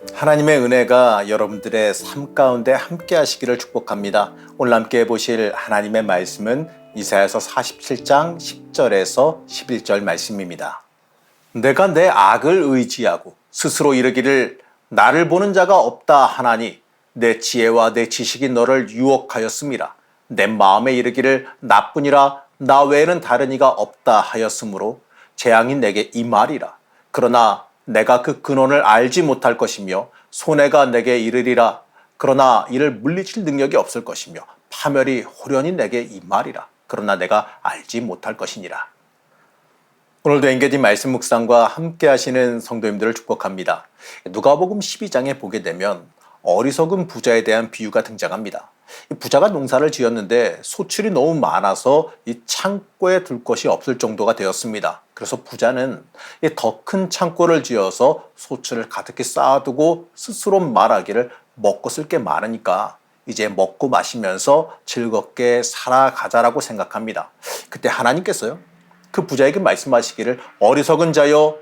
하나님의 은혜가 여러분들의 삶 가운데 함께 하시기를 축복합니다. 오늘 함께 보실 하나님의 말씀은 이사야서 47장 10절에서 11절 말씀입니다. 내가 내 악을 의지하고 스스로 이르기를 나를 보는 자가 없다 하나니 내 지혜와 내 지식이 너를 유혹하였음이라. 내 마음에 이르기를 나뿐이라 나 외에는 다른 이가 없다 하였으므로 재앙이 내게 임하리라. 그러나 내가 그 근원을 알지 못할 것이며 손해가 내게 이르리라. 그러나 이를 물리칠 능력이 없을 것이며 파멸이 호련히 내게 임하리라. 그러나 내가 알지 못할 것이니라. 오늘도 엔게지 말씀 묵상과 함께 하시는 성도님들을 축복합니다. 누가복음 12장에 보게 되면 어리석은 부자에 대한 비유가 등장합니다. 이 부자가 농사를 지었는데 소출이 너무 많아서 이 창고에 둘 것이 없을 정도가 되었습니다. 그래서 부자는 더 큰 창고를 지어서 소출을 가득히 쌓아두고 스스로 말하기를 먹고 쓸 게 많으니까 이제 먹고 마시면서 즐겁게 살아가자라고 생각합니다. 그때 하나님께서요, 그 부자에게 말씀하시기를 어리석은 자여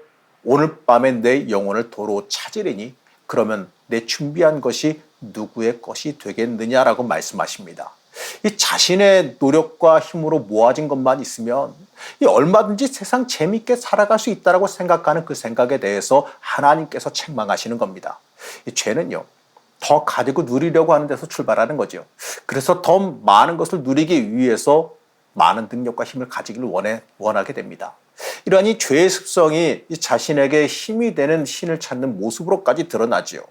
오늘 밤에 내 영혼을 도로 찾으리니 그러면 내 준비한 것이 누구의 것이 되겠느냐라고 말씀하십니다. 이 자신의 노력과 힘으로 모아진 것만 있으면 이 얼마든지 세상 재밌게 살아갈 수 있다라고 생각하는 그 생각에 대해서 하나님께서 책망하시는 겁니다. 이 죄는요, 더 가지고 누리려고 하는 데서 출발하는 거죠. 그래서 더 많은 것을 누리기 위해서 많은 능력과 힘을 가지기를 원하게 됩니다. 이러한 이 죄의 습성이 이 자신에게 힘이 되는 신을 찾는 모습으로까지 드러나지요.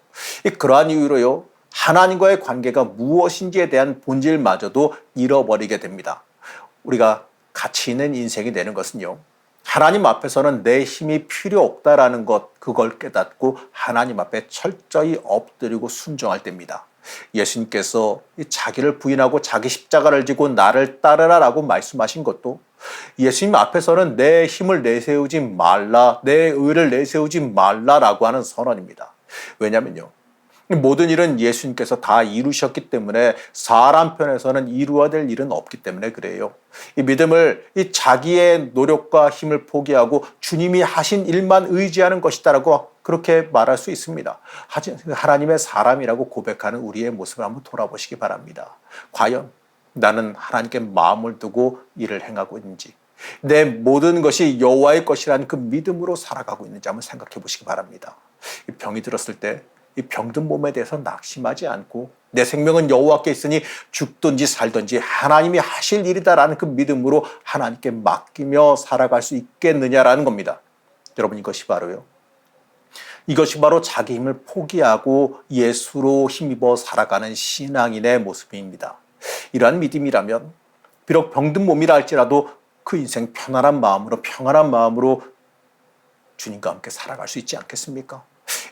그러한 이유로요, 하나님과의 관계가 무엇인지에 대한 본질마저도 잃어버리게 됩니다. 우리가 가치 있는 인생이 되는 것은요, 하나님 앞에서는 내 힘이 필요 없다라는 것, 그걸 깨닫고 하나님 앞에 철저히 엎드리고 순종할 때입니다. 예수님께서 자기를 부인하고 자기 십자가를 지고 나를 따르라라고 말씀하신 것도 예수님 앞에서는 내 힘을 내세우지 말라, 내 의를 내세우지 말라라고 하는 선언입니다. 왜냐면요, 모든 일은 예수님께서 다 이루셨기 때문에 사람 편에서는 이루어야 될 일은 없기 때문에 그래요. 이 믿음을 이 자기의 노력과 힘을 포기하고 주님이 하신 일만 의지하는 것이다라고 그렇게 말할 수 있습니다. 하나님의 사람이라고 고백하는 우리의 모습을 한번 돌아보시기 바랍니다. 과연 나는 하나님께 마음을 두고 일을 행하고 있는지, 내 모든 것이 여호와의 것이라는 그 믿음으로 살아가고 있는지 한번 생각해 보시기 바랍니다. 이 병이 들었을 때 이 병든 몸에 대해서 낙심하지 않고 내 생명은 여호와께 있으니 죽든지 살든지 하나님이 하실 일이다라는 그 믿음으로 하나님께 맡기며 살아갈 수 있겠느냐라는 겁니다. 여러분, 이것이 바로 자기 힘을 포기하고 예수로 힘입어 살아가는 신앙인의 모습입니다. 이러한 믿음이라면 비록 병든 몸이라 할지라도 그 인생 평안한 마음으로 주님과 함께 살아갈 수 있지 않겠습니까?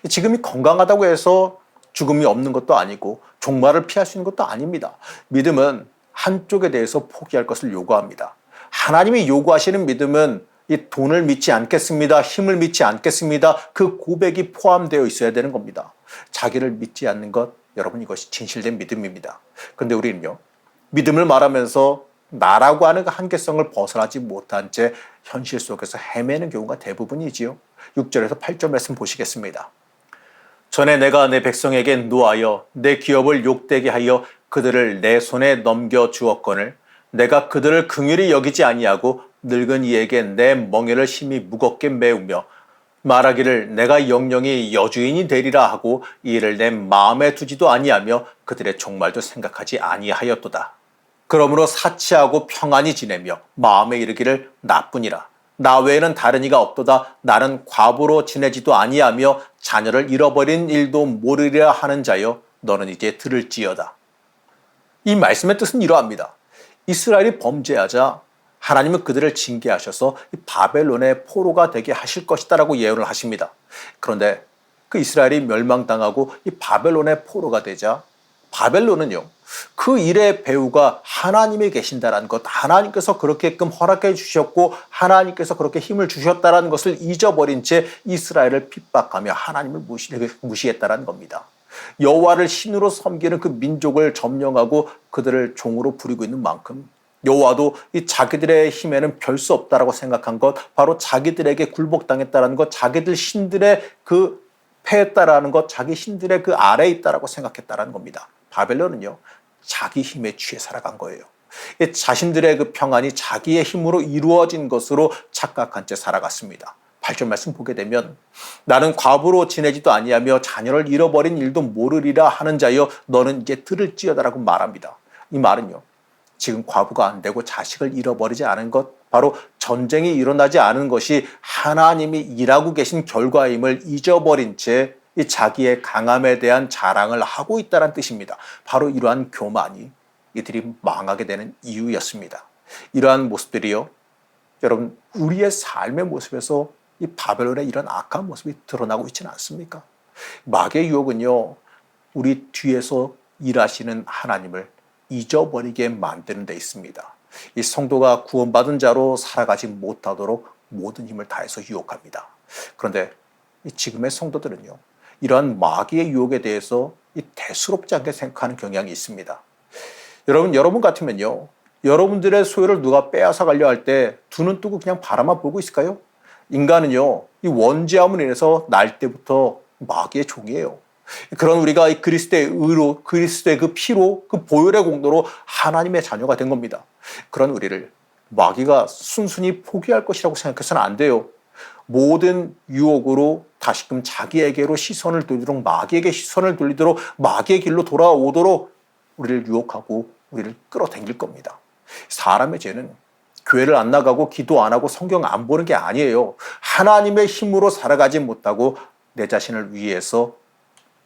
지금이 건강하다고 해서 죽음이 없는 것도 아니고 종말을 피할 수 있는 것도 아닙니다. 믿음은 한쪽에 대해서 포기할 것을 요구합니다. 하나님이 요구하시는 믿음은 이 돈을 믿지 않겠습니다, 힘을 믿지 않겠습니다, 그 고백이 포함되어 있어야 되는 겁니다. 자기를 믿지 않는 것, 여러분, 이것이 진실된 믿음입니다. 그런데 우리는요, 믿음을 말하면서 나라고 하는 그 한계성을 벗어나지 못한 채 현실 속에서 헤매는 경우가 대부분이지요. 6절에서 8절 말씀 보시겠습니다. 전에 내가 내 백성에게 노하여 내 기업을 욕되게 하여 그들을 내 손에 넘겨 주었거늘 내가 그들을 긍휼히 여기지 아니하고 늙은 이에게 내 멍에를 심히 무겁게 메우며 말하기를 내가 영영이 여주인이 되리라 하고 이 일을 내 마음에 두지도 아니하며 그들의 종말도 생각하지 아니하였도다. 그러므로 사치하고 평안히 지내며 마음에 이르기를 나뿐이라. 나 외에는 다른 이가 없도다. 나는 과부로 지내지도 아니하며 자녀를 잃어버린 일도 모르리라 하는 자여 너는 이제 들을지어다. 이 말씀의 뜻은 이러합니다. 이스라엘이 범죄하자 하나님은 그들을 징계하셔서 바벨론의 포로가 되게 하실 것이다라고 예언을 하십니다. 그런데 그 이스라엘이 멸망당하고 이 바벨론의 포로가 되자 바벨론은요, 그 일의 배후가 하나님이 계신다라는 것, 하나님께서 그렇게끔 허락해 주셨고 하나님께서 그렇게 힘을 주셨다라는 것을 잊어버린 채 이스라엘을 핍박하며 하나님을 무시했다라는 겁니다. 여호와를 신으로 섬기는 그 민족을 점령하고 그들을 종으로 부리고 있는 만큼 여호와도 이 자기들의 힘에는 별 수 없다라고 생각한 것, 바로 자기들에게 굴복당했다라는 것, 자기들 신들의 그 패했다라는 것, 자기 힘들의 그 아래에 있다라고 생각했다라는 겁니다. 바벨론은요, 자기 힘에 취해 살아간 거예요. 자신들의 그 평안이 자기의 힘으로 이루어진 것으로 착각한 채 살아갔습니다. 8절 말씀 보게 되면 나는 과부로 지내지도 아니하며 자녀를 잃어버린 일도 모르리라 하는 자여 너는 이제 들을지어다라고 말합니다. 이 말은요, 지금 과부가 안 되고 자식을 잃어버리지 않은 것, 바로 전쟁이 일어나지 않은 것이 하나님이 일하고 계신 결과임을 잊어버린 채 이 자기의 강함에 대한 자랑을 하고 있다는 뜻입니다. 바로 이러한 교만이 이들이 망하게 되는 이유였습니다. 이러한 모습들이요, 여러분, 우리의 삶의 모습에서 이 바벨론의 이런 악한 모습이 드러나고 있지는 않습니까? 마귀의 유혹은요, 우리 뒤에서 일하시는 하나님을 잊어버리게 만드는 데 있습니다. 이 성도가 구원받은 자로 살아가지 못하도록 모든 힘을 다해서 유혹합니다. 그런데 지금의 성도들은요, 이러한 마귀의 유혹에 대해서 대수롭지 않게 생각하는 경향이 있습니다. 여러분 같으면요, 여러분들의 소유를 누가 빼앗아 가려 할 때 두 눈 뜨고 그냥 바라만 보고 있을까요? 인간은요, 이 원죄함으로 인해서 날 때부터 마귀의 종이에요. 그런 우리가 이 그리스도의 의로, 그리스도의 그 피로, 그 보혈의 공로로 하나님의 자녀가 된 겁니다. 그런 우리를 마귀가 순순히 포기할 것이라고 생각해서는 안 돼요. 모든 유혹으로 다시금 자기에게로 시선을 돌리도록, 마귀에게 시선을 돌리도록, 마귀의 길로 돌아오도록 우리를 유혹하고 우리를 끌어당길 겁니다. 사람의 죄는 교회를 안 나가고 기도 안 하고 성경 안 보는 게 아니에요. 하나님의 힘으로 살아가지 못하고 내 자신을 위해서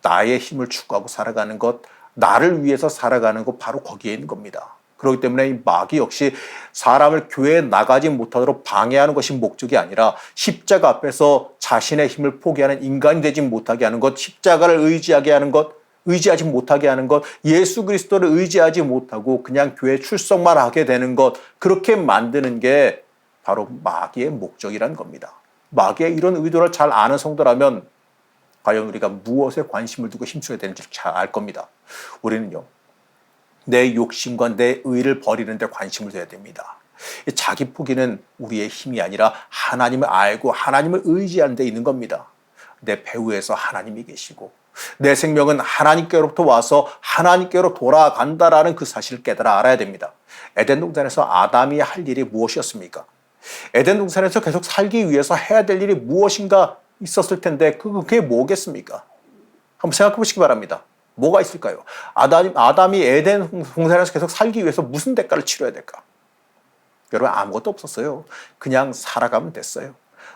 나의 힘을 추구하고 살아가는 것, 나를 위해서 살아가는 것, 바로 거기에 있는 겁니다. 그렇기 때문에 이 마귀 역시 사람을 교회에 나가지 못하도록 방해하는 것이 목적이 아니라 십자가 앞에서 자신의 힘을 포기하는 인간이 되지 못하게 하는 것, 십자가를 의지하게 하는 것, 의지하지 못하게 하는 것, 예수 그리스도를 의지하지 못하고 그냥 교회 출석만 하게 되는 것, 그렇게 만드는 게 바로 마귀의 목적이라는 겁니다. 마귀의 이런 의도를 잘 아는 성도라면 과연 우리가 무엇에 관심을 두고 힘써야 되는지 잘 알 겁니다. 우리는요, 내 욕심과 내 의를 버리는 데 관심을 둬야 됩니다. 자기 포기는 우리의 힘이 아니라 하나님을 알고 하나님을 의지하는 데 있는 겁니다. 내 배후에서 하나님이 계시고 내 생명은 하나님께로부터 와서 하나님께로 돌아간다라는 그 사실을 깨달아 알아야 됩니다. 에덴 동산에서 아담이 할 일이 무엇이었습니까? 에덴 동산에서 계속 살기 위해서 해야 될 일이 무엇인가 있었을 텐데 그게 뭐겠습니까? 한번 생각해 보시기 바랍니다. 뭐가 있을까요? 아담이 에덴 동산에서 계속 살기 위해서 무슨 대가를 치러야 될까? 여러분, 아무것도 없었어요. 그냥 살아가면 됐어요.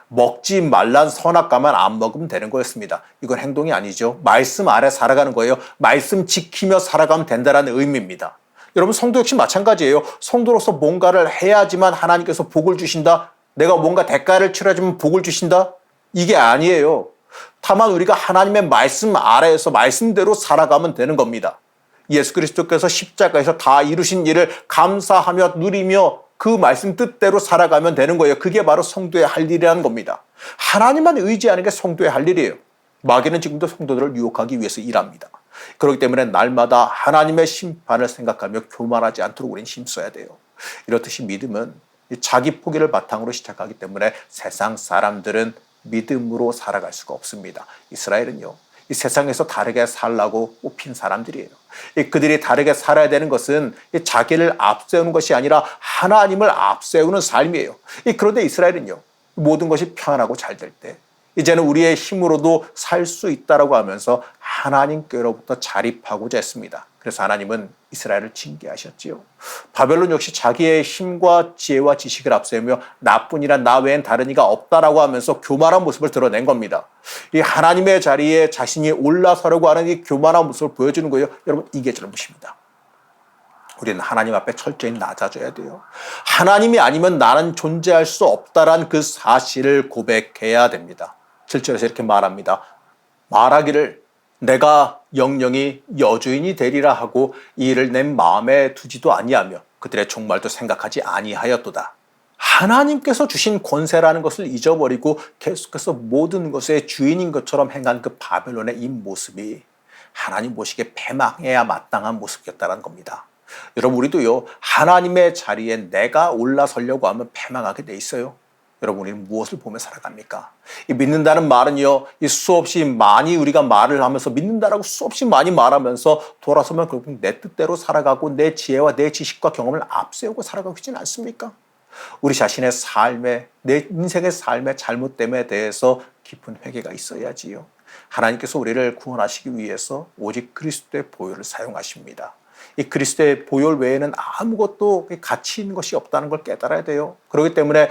먹지 말란 선악과만 안 먹으면 되는 거였습니다. 이건 행동이 아니죠. 말씀 아래 살아가는 거예요. 말씀 지키며 살아가면 된다는 의미입니다. 여러분, 성도 역시 마찬가지예요. 성도로서 뭔가를 해야지만 하나님께서 복을 주신다. 내가 뭔가 대가를 치러야지만 복을 주신다. 이게 아니에요. 다만 우리가 하나님의 말씀 아래에서 말씀대로 살아가면 되는 겁니다. 예수 그리스도께서 십자가에서 다 이루신 일을 감사하며 누리며 그 말씀 뜻대로 살아가면 되는 거예요. 그게 바로 성도의 할 일이라는 겁니다. 하나님만 의지하는 게 성도의 할 일이에요. 마귀는 지금도 성도들을 유혹하기 위해서 일합니다. 그렇기 때문에 날마다 하나님의 심판을 생각하며 교만하지 않도록 우리는 힘써야 돼요. 이렇듯이 믿음은 자기 포기를 바탕으로 시작하기 때문에 세상 사람들은 믿음으로 살아갈 수가 없습니다. 이스라엘은요, 이 세상에서 다르게 살라고 뽑힌 사람들이에요. 그들이 다르게 살아야 되는 것은 자기를 앞세우는 것이 아니라 하나님을 앞세우는 삶이에요. 그런데 이스라엘은요, 모든 것이 평안하고 잘 될 때 이제는 우리의 힘으로도 살 수 있다라고 하면서 하나님께로부터 자립하고자 했습니다. 그래서 하나님은 이스라엘을 징계하셨지요. 바벨론 역시 자기의 힘과 지혜와 지식을 앞세우며 나뿐이란 나 외엔 다른 이가 없다라고 하면서 교만한 모습을 드러낸 겁니다. 이 하나님의 자리에 자신이 올라서려고 하는 이 교만한 모습을 보여주는 거예요. 여러분, 이게 잘못입니다. 우리는 하나님 앞에 철저히 낮아져야 돼요. 하나님이 아니면 나는 존재할 수 없다란 그 사실을 고백해야 됩니다. 7절에서 이렇게 말합니다. 말하기를 내가 영영이 여주인이 되리라 하고 이 일을 내 마음에 두지도 아니하며 그들의 종말도 생각하지 아니하였도다. 하나님께서 주신 권세라는 것을 잊어버리고 계속해서 모든 것의 주인인 것처럼 행한 그 바벨론의 이 모습이 하나님 보시기에 패망해야 마땅한 모습이었다는 겁니다. 여러분, 우리도요, 하나님의 자리에 내가 올라서려고 하면 패망하게 돼 있어요. 여러분, 우리는 무엇을 보며 살아갑니까? 이 믿는다는 말은요, 이 수없이 많이 우리가 말을 하면서 믿는다라고 수없이 많이 말하면서 돌아서면 결국 내 뜻대로 살아가고 내 지혜와 내 지식과 경험을 앞세우고 살아가고 있지는 않습니까? 우리 자신의 삶에, 내 인생의 삶의 잘못됨에 대해서 깊은 회개가 있어야지요. 하나님께서 우리를 구원하시기 위해서 오직 그리스도의 보혈을 사용하십니다. 이 그리스도의 보혈 외에는 아무것도 가치 있는 것이 없다는 걸 깨달아야 돼요. 그렇기 때문에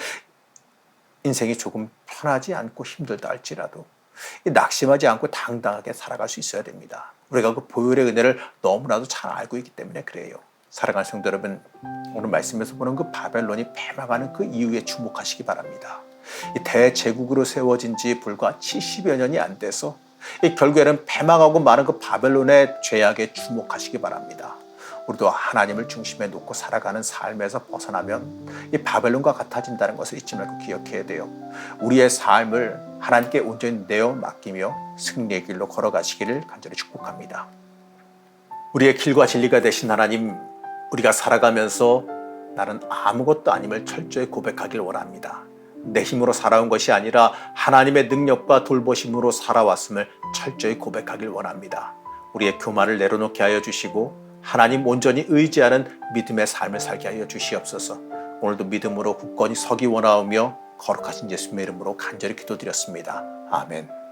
인생이 조금 편하지 않고 힘들다 할지라도 낙심하지 않고 당당하게 살아갈 수 있어야 됩니다. 우리가 그 보혈의 은혜를 너무나도 잘 알고 있기 때문에 그래요. 사랑하는 성도 여러분, 오늘 말씀에서 보는 그 바벨론이 패망하는 그 이유에 주목하시기 바랍니다. 이 대제국으로 세워진 지 불과 70여 년이 안 돼서 결국에는 패망하고 마는 그 바벨론의 죄악에 주목하시기 바랍니다. 우리도 하나님을 중심에 놓고 살아가는 삶에서 벗어나면 이 바벨론과 같아진다는 것을 잊지 말고 기억해야 돼요. 우리의 삶을 하나님께 온전히 내어 맡기며 승리의 길로 걸어가시기를 간절히 축복합니다. 우리의 길과 진리가 되신 하나님, 우리가 살아가면서 나는 아무것도 아님을 철저히 고백하길 원합니다. 내 힘으로 살아온 것이 아니라 하나님의 능력과 돌보심으로 살아왔음을 철저히 고백하길 원합니다. 우리의 교만을 내려놓게 하여 주시고 하나님 온전히 의지하는 믿음의 삶을 살게 하여 주시옵소서. 오늘도 믿음으로 굳건히 서기 원하오며 거룩하신 예수님의 이름으로 간절히 기도드렸습니다. 아멘.